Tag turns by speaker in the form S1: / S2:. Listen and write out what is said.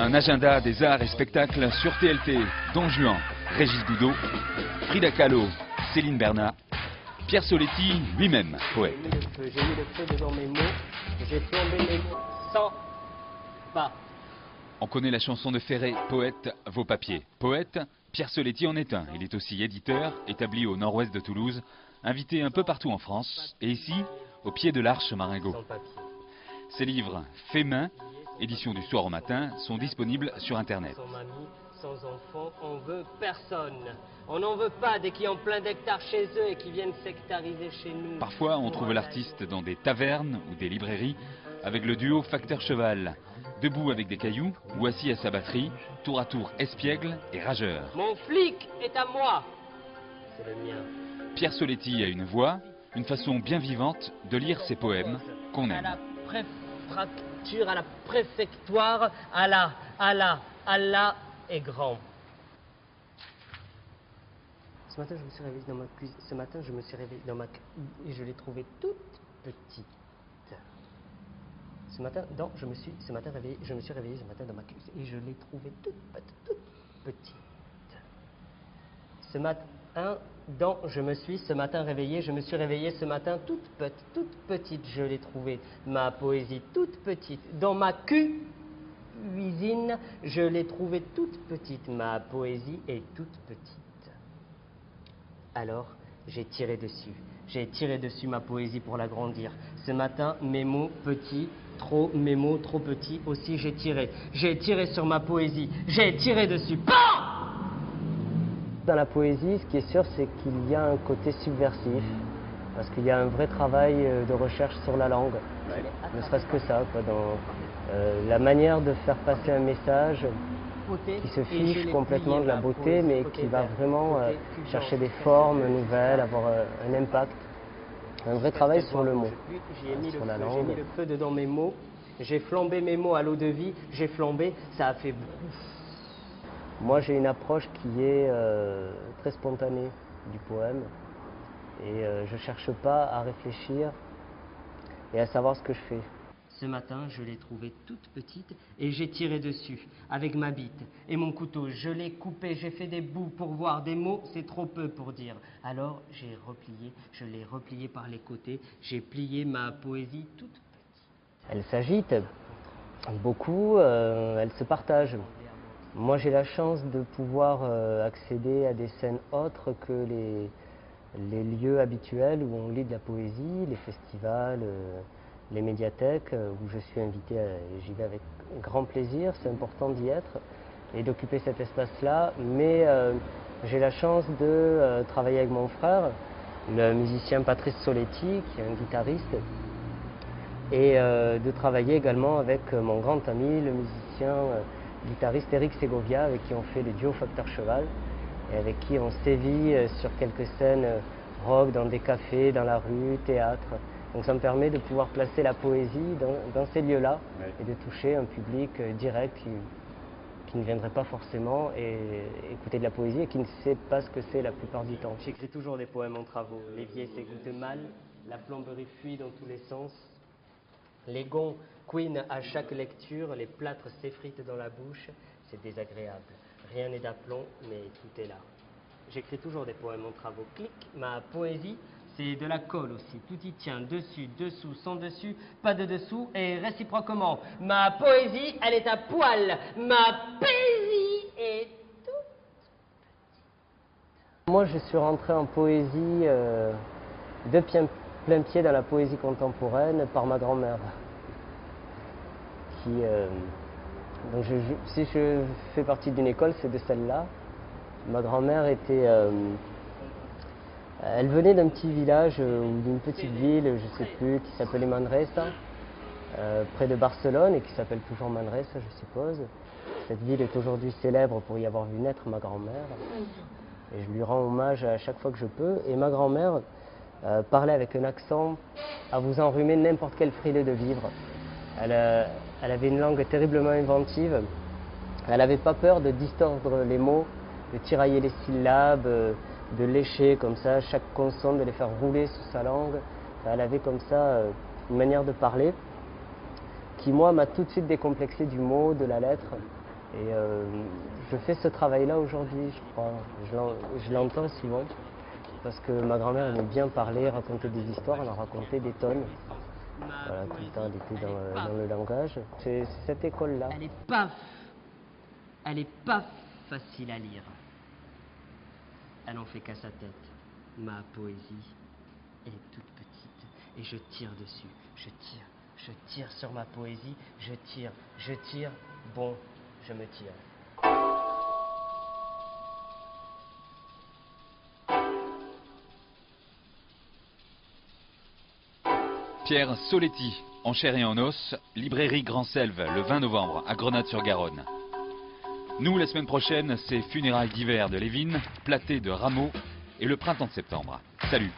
S1: Un agenda des arts et spectacles sur TLT. Don Juan, Régis Goudot, Frida Kahlo, Céline Bernat, Pierre Soletti lui-même, poète.
S2: J'ai mis le feu devant mes mots, j'ai flambé mes mots sans pas.
S1: On connaît la chanson de Ferré, Poète, vos papiers. Poète, Pierre Soletti en est un. Il est aussi éditeur, établi au nord-ouest de Toulouse, invité un peu partout en France, et ici, au pied de l'Arche Marengo. Ses livres faits main, édition du soir au matin, sont disponibles sur Internet.
S2: Sans mamie, sans enfant, on veut personne. On n'en veut pas des qui ont plein d'hectares chez eux et qui viennent sectariser chez nous.
S1: Parfois, on trouve l'artiste dans des tavernes ou des librairies, avec le duo facteur-cheval, debout avec des cailloux ou assis à sa batterie, tour à tour espiègle et rageur.
S2: Mon flic est à moi. C'est le mien.
S1: Pierre Soletti a une voix, une façon bien vivante de lire ses poèmes qu'on
S2: À
S1: aime.
S2: la préfecture, à la préfectoire, Allah est grand. Ce matin, je me suis réveillé dans ma cuisine. Ce matin, je me suis réveillé dans ma cuisine et je l'ai trouvée toute petite. Ce matin, je me suis réveillé ce matin dans ma cuisine et je l'ai trouvée toute petite. Ce matin, je me suis ce matin réveillé, ce matin toute petite, je l'ai trouvée, ma poésie toute petite. Dans ma cuisine, je l'ai trouvée toute petite, ma poésie est toute petite. Alors, j'ai tiré dessus ma poésie pour l'agrandir. Ce matin, mes mots petits, mes mots trop petits, aussi j'ai tiré sur ma poésie, j'ai tiré dessus. BAM! Dans la poésie, ce qui est sûr, c'est qu'il y a un côté subversif, parce qu'il y a un vrai travail de recherche sur la langue, ne serait-ce que ça, quoi, dans la manière de faire passer un message qui se fiche complètement de la beauté, mais qui va vraiment chercher des formes nouvelles, avoir un impact, un vrai travail sur le mot, sur la langue. J'ai mis le feu dedans mes mots, j'ai flambé mes mots à l'eau de vie, j'ai flambé, ça a fait... Moi, j'ai une approche qui est très spontanée du poème et je ne cherche pas à réfléchir et à savoir ce que je fais. Ce matin, je l'ai trouvée toute petite et j'ai tiré dessus avec ma bite et mon couteau. Je l'ai coupé, j'ai fait des bouts pour voir des mots, c'est trop peu pour dire. Alors, je l'ai replié par les côtés, j'ai plié ma poésie toute petite. Elle s'agite beaucoup, elle se partage. Moi, j'ai la chance de pouvoir accéder à des scènes autres que les lieux habituels où on lit de la poésie, les festivals, les médiathèques, où je suis invité, j'y vais avec grand plaisir, c'est important d'y être et d'occuper cet espace-là, mais j'ai la chance de travailler avec mon frère, le musicien Patrice Soletti, qui est un guitariste, et de travailler également avec mon grand ami, le musicien guitariste Eric Segovia, avec qui on fait le duo Facteur Cheval et avec qui on sévit sur quelques scènes rock, dans des cafés, dans la rue, théâtre. Donc ça me permet de pouvoir placer la poésie dans ces lieux-là et de toucher un public direct qui ne viendrait pas forcément écouter de la poésie et qui ne sait pas ce que c'est la plupart du temps. J'écris toujours des poèmes en travaux. L'évier s'égoutte mal, la plomberie fuit dans tous les sens. Les gonds couinent à chaque lecture, les plâtres s'effritent dans la bouche, c'est désagréable. Rien n'est d'aplomb, mais tout est là. J'écris toujours des poèmes en travaux. Clic, ma poésie, c'est de la colle aussi. Tout y tient, dessus, dessous, sans dessus, pas de dessous, et réciproquement. Ma poésie, elle est à poil. Ma poésie est toute petite. Moi, je suis rentré en poésie de plein pied dans la poésie contemporaine par ma grand-mère. Donc si je fais partie d'une école, c'est de celle-là. Ma grand-mère était... elle venait d'un petit village ou d'une petite ville, je ne sais plus, qui s'appelait Manresa, près de Barcelone, et qui s'appelle toujours Manresa, je suppose. Cette ville est aujourd'hui célèbre pour y avoir vu naître ma grand-mère. Et je lui rends hommage à chaque fois que je peux. Et ma grand-mère parlait avec un accent à vous enrhumer n'importe quel frileux de vivre. Elle avait une langue terriblement inventive. Elle n'avait pas peur de distordre les mots, de tirailler les syllabes, de lécher comme ça chaque consonne, de les faire rouler sous sa langue. Elle avait comme ça une manière de parler qui, moi, m'a tout de suite décomplexé du mot, de la lettre. Et je fais ce travail-là aujourd'hui, je crois. Je l'entends souvent. Parce que ma grand-mère aimait bien parler, raconter des histoires, elle en racontait des tonnes. Voilà, tout le temps elle était dans le langage. C'est cette école-là. Elle est pas facile à lire. Elle en fait qu'à sa tête. Ma poésie, elle est toute petite. Et je tire dessus. Je tire sur ma poésie. Je tire. Bon, je me tire.
S1: Pierre Soletti, en chair et en os, librairie Grand Selve, le 20 novembre, à Grenade-sur-Garonne. Nous, la semaine prochaine, c'est Funérailles d'hiver de Lévin, Platée de Rameau et le printemps de septembre. Salut!